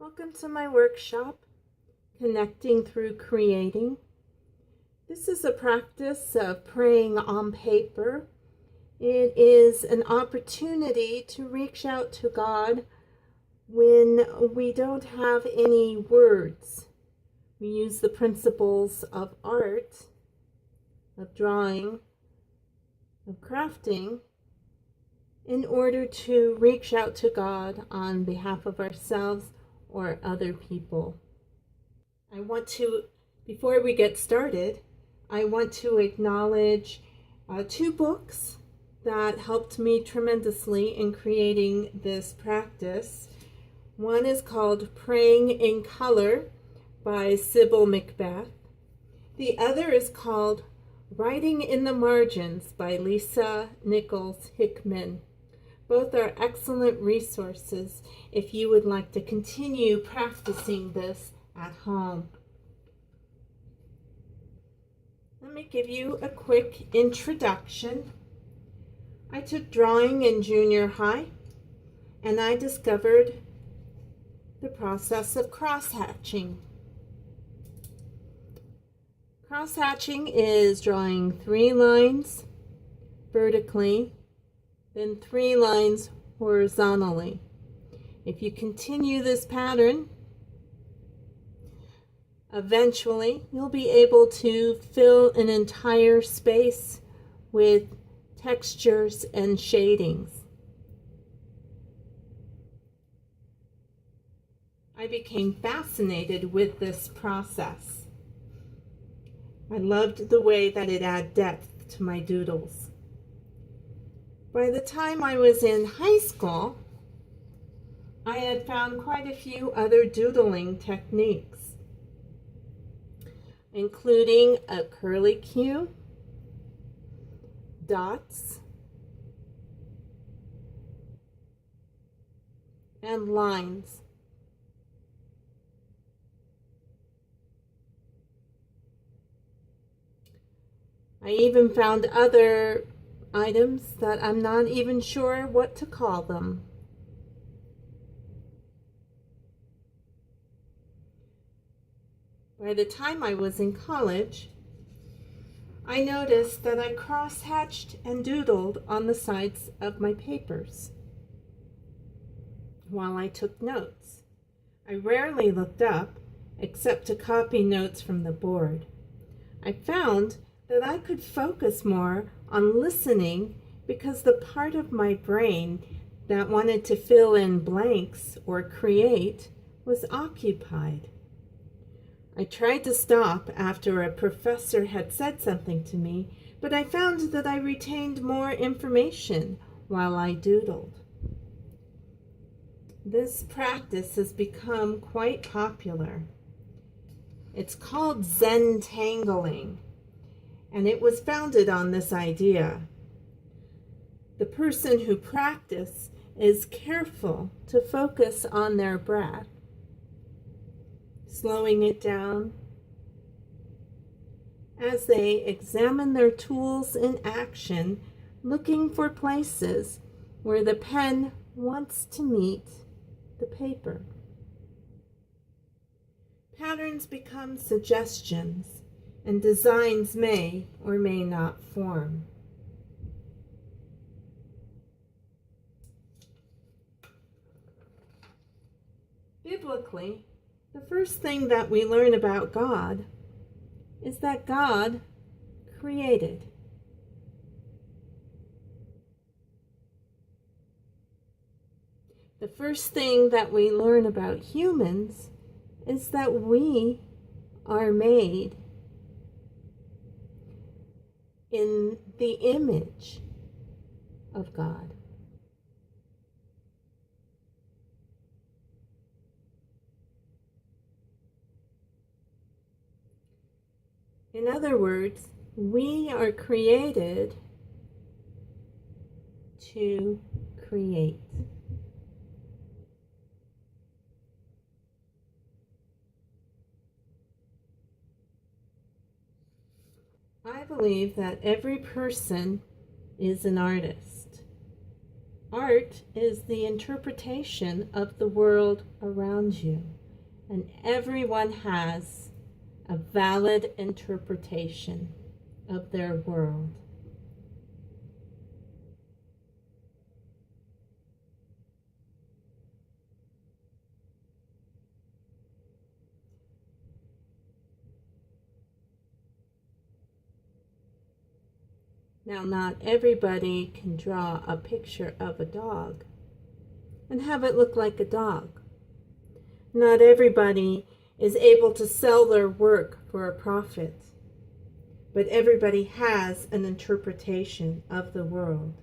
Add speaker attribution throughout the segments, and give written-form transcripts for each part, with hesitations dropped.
Speaker 1: Welcome to my workshop, Connecting Through Creating. This is a practice of praying on paper. It is an opportunity to reach out to God when we don't have any words. We use the principles of art, of drawing, of crafting, in order to reach out to God on behalf of ourselves or other people. Before we get started, I want to acknowledge two books that helped me tremendously in creating this practice. One is called Praying in Color by Sybil Macbeth. The other is called Writing in the Margins by Lisa Nichols Hickman. Both are excellent resources if you would like to continue practicing this at home. Let me give you a quick introduction. I took drawing in junior high, and I discovered the process of cross-hatching. Cross-hatching is drawing 3 lines vertically, then 3 lines horizontally. If you continue this pattern, eventually you'll be able to fill an entire space with textures and shadings. I became fascinated with this process. I loved the way that it added depth to my doodles. By the time I was in high school, I had found quite a few other doodling techniques, including a curlicue, dots, and lines. I even found other items that I'm not even sure what to call them. By the time I was in college, I noticed that I cross-hatched and doodled on the sides of my papers while I took notes. I rarely looked up except to copy notes from the board. I found that I could focus more on listening because the part of my brain that wanted to fill in blanks or create was occupied. I tried to stop after a professor had said something to me, but I found that I retained more information while I doodled. This practice has become quite popular. It's called Zentangling, and it was founded on this idea. The person who practices is careful to focus on their breath, slowing it down as they examine their tools in action, looking for places where the pen wants to meet the paper. Patterns become suggestions, and designs may or may not form. Biblically, the first thing that we learn about God is that God created. The first thing that we learn about humans is that we are made in the image of God. In other words, we are created to create. I believe that every person is an artist. Art is the interpretation of the world around you, and everyone has a valid interpretation of their world. Now, not everybody can draw a picture of a dog and have it look like a dog. Not everybody is able to sell their work for a profit, but everybody has an interpretation of the world.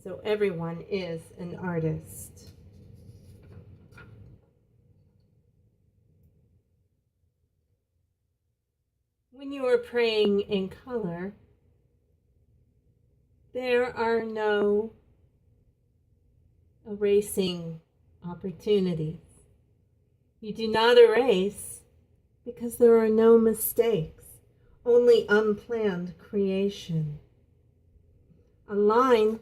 Speaker 1: So everyone is an artist. When you are praying in color, there are no erasing opportunities. You do not erase because there are no mistakes, only unplanned creation. A line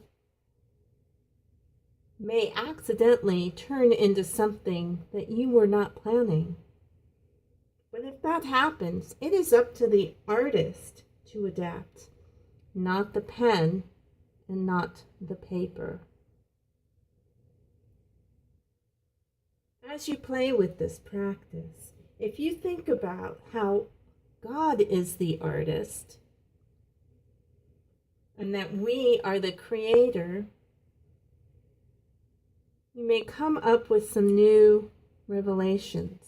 Speaker 1: may accidentally turn into something that you were not planning. But if that happens, it is up to the artist to adapt, not the pen and not the paper. As you play with this practice, if you think about how God is the artist and that we are the creator, you may come up with some new revelations.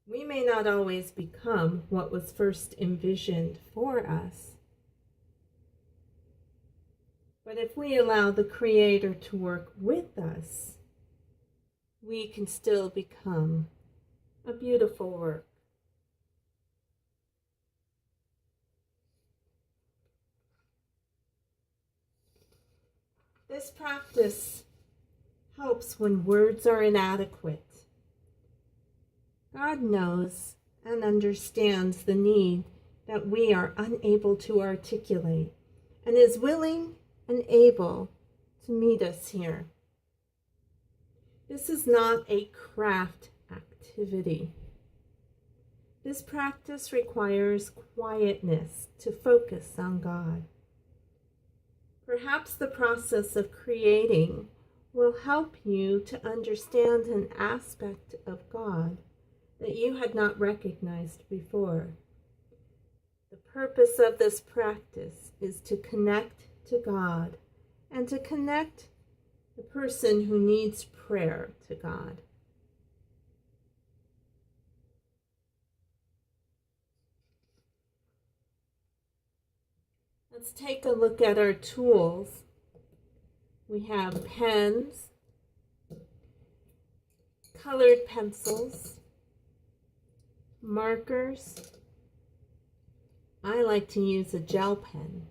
Speaker 1: We may not always become what was first envisioned for us, but if we allow the Creator to work with us, we can still become a beautiful work. This practice helps when words are inadequate. God knows and understands the need that we are unable to articulate and is willing and able to meet us here. This is not a craft activity. This practice requires quietness to focus on God. Perhaps the process of creating will help you to understand an aspect of God that you had not recognized before. The purpose of this practice is to connect to God and to connect the person who needs prayer to God. Let's take a look at our tools. We have pens, colored pencils, markers. I like to use a gel pen.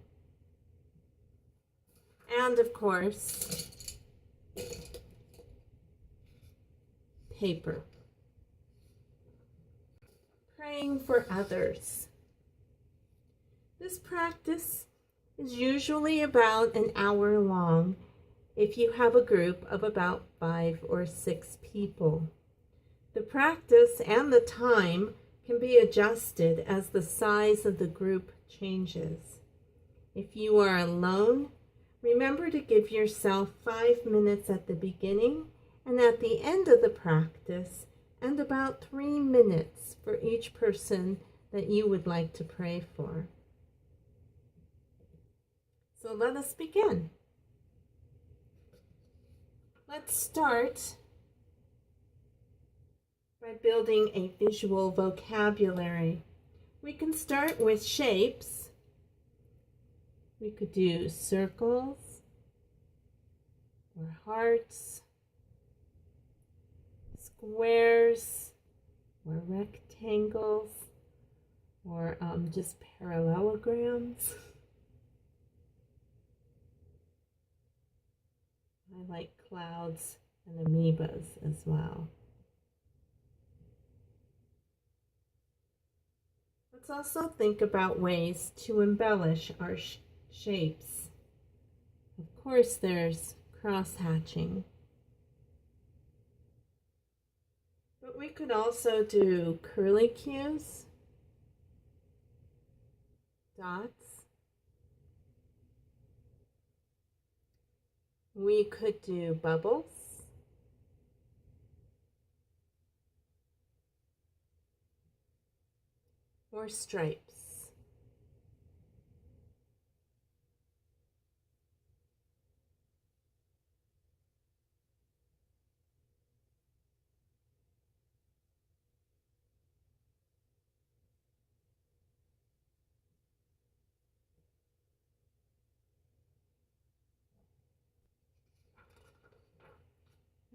Speaker 1: And of course, paper. Praying for others. This practice is usually about an hour long if you have a group of about 5 or 6 people. The practice and the time can be adjusted as the size of the group changes. If you are alone, remember to give yourself 5 minutes at the beginning and at the end of the practice, and about 3 minutes for each person that you would like to pray for. So let us begin. Let's start by building a visual vocabulary. We can start with shapes. We could do circles or hearts, squares or rectangles, or just parallelograms. I like clouds and amoebas as well. Let's also think about ways to embellish our shapes. Of course, there's cross-hatching. But we could also do curlicues, dots. We could do bubbles. Or stripes.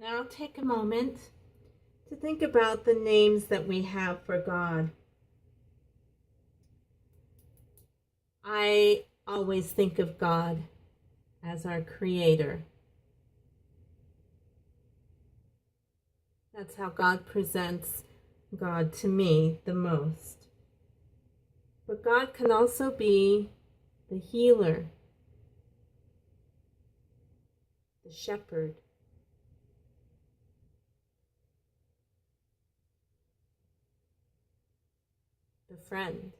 Speaker 1: Now take a moment to think about the names that we have for God. I always think of God as our creator. That's how God presents God to me the most. But God can also be the healer, the shepherd, the friend.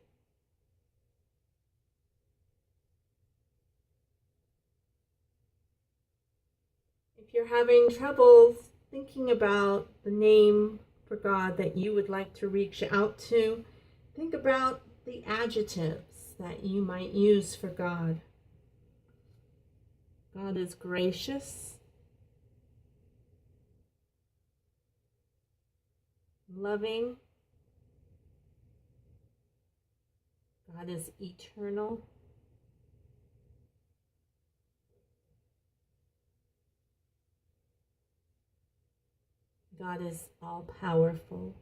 Speaker 1: If you're having trouble thinking about the name for God that you would like to reach out to, think about the adjectives that you might use for God. God is gracious, loving. God is eternal. God is all-powerful.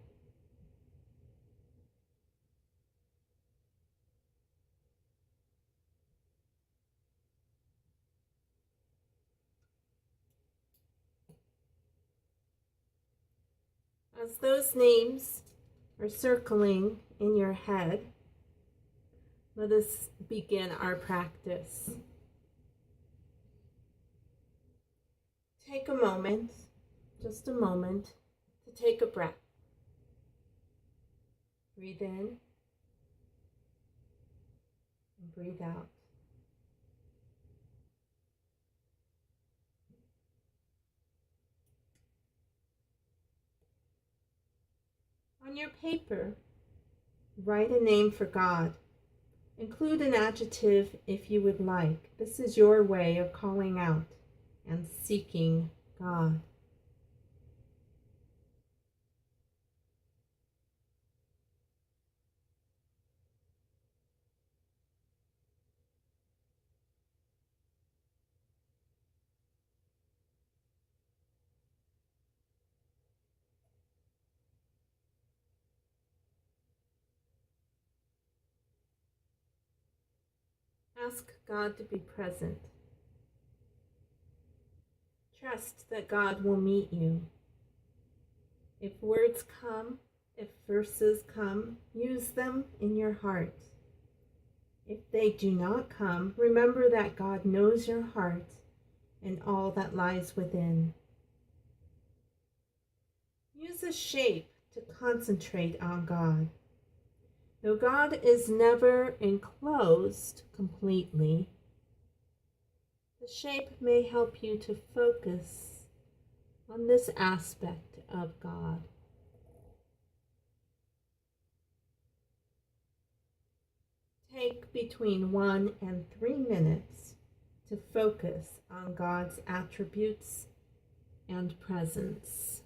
Speaker 1: As those names are circling in your head, let us begin our practice. Take a moment, just a moment, to take a breath. Breathe in and breathe out. On your paper, write a name for God. Include an adjective if you would like. This is your way of calling out and seeking God. Ask God to be present. Trust that God will meet you. If words come, if verses come, use them in your heart. If they do not come, remember that God knows your heart and all that lies within. Use a shape to concentrate on God. Though God is never enclosed completely, the shape may help you to focus on this aspect of God. Take between 1 and 3 minutes to focus on God's attributes and presence.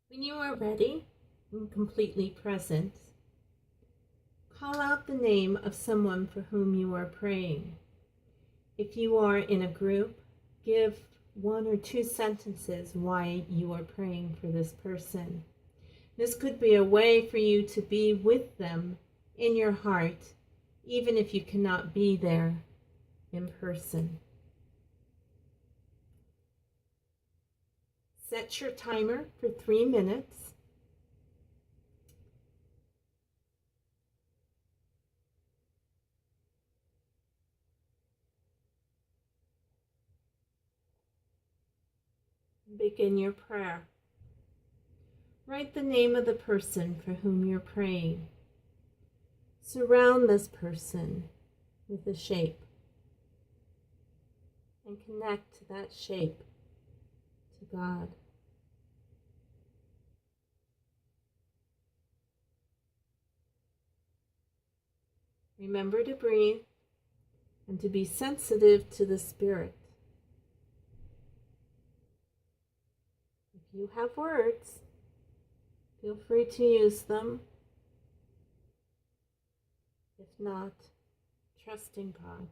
Speaker 1: When you are ready and completely present, call out the name of someone for whom you are praying. If you are in a group, give 1 or 2 sentences why you are praying for this person. This could be a way for you to be with them in your heart, even if you cannot be there in person. Set your timer for 3 minutes. Begin your prayer. Write the name of the person for whom you're praying. Surround this person with a shape and connect that shape to God. Remember to breathe and to be sensitive to the Spirit. If you have words, feel free to use them. If not, trust in God.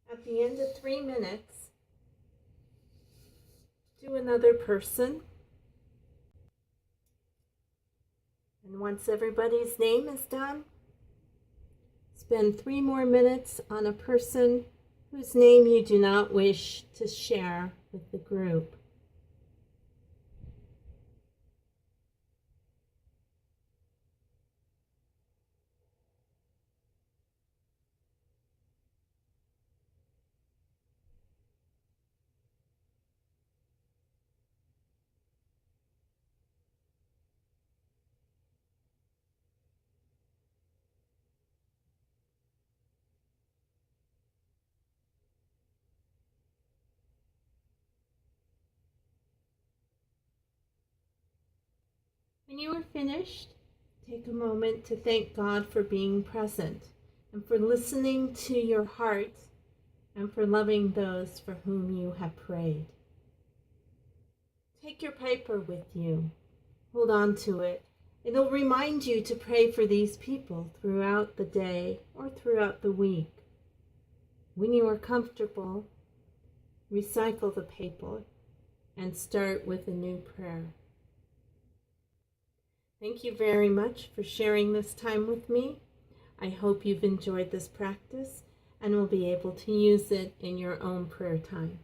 Speaker 1: At the end of 3 minutes, do another person. And once everybody's name is done, spend 3 more minutes on a person whose name you do not wish to share with the group. When you are finished, take a moment to thank God for being present and for listening to your heart and for loving those for whom you have prayed. Take your paper with you. Hold on to it. It'll remind you to pray for these people throughout the day or throughout the week. When you are comfortable, recycle the paper and start with a new prayer. Thank you very much for sharing this time with me. I hope you've enjoyed this practice and will be able to use it in your own prayer time.